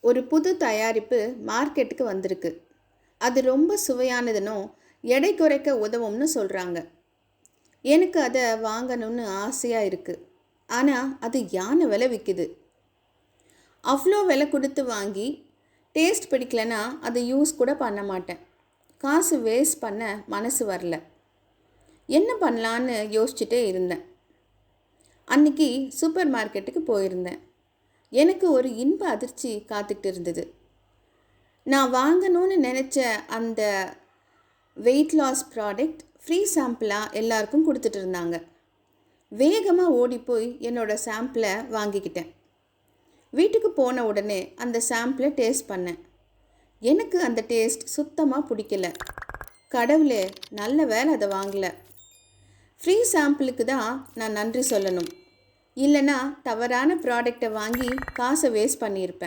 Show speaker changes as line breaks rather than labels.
ஒரு புது தயாரிப்பு மார்க்கெட்டுக்கு வந்திருக்கு. அது ரொம்ப சுவையானதுன்னும் எடை குறைக்க உதவும்னு சொல்கிறாங்க. எனக்கு அதை வாங்கணும்னு ஆசையாக இருக்குது. ஆனால் அது யானை விலை விற்கிது. அவ்வளோ விலை கொடுத்து வாங்கி டேஸ்ட் பிடிக்கலனா அதை யூஸ் கூட பண்ண மாட்டேன். காசு வேஸ்ட் பண்ண மனசு வரல. என்ன பண்ணலான்னு யோசிச்சுட்டே இருந்தேன். அன்றைக்கி சூப்பர் மார்க்கெட்டுக்கு போயிருந்தேன். எனக்கு ஒரு இன்ப அதிர்ச்சி காத்துக்கிட்டு இருந்தது. நான் வாங்கணும்னு நினச்ச அந்த வெயிட் லாஸ் ப்ராடக்ட் ஃப்ரீ சாம்பிளாக எல்லாருக்கும் கொடுத்துட்டு இருந்தாங்க. வேகமாக ஓடி போய் என்னோடய சாம்பிளை வாங்கிக்கிட்டேன். வீட்டுக்கு போன உடனே அந்த சாம்பிளை டேஸ்ட் பண்ணேன். எனக்கு அந்த டேஸ்ட் சுத்தமாக பிடிக்கல. கடவுளே, நல்ல வேலை அதை வாங்கலை. ஃப்ரீ சாம்பிளுக்கு தான் நான் நன்றி சொல்லணும். இல்லைனா தவறான ப்ராடக்டை வாங்கி காசை வேஸ்ட் பண்ணியிருப்பேன்.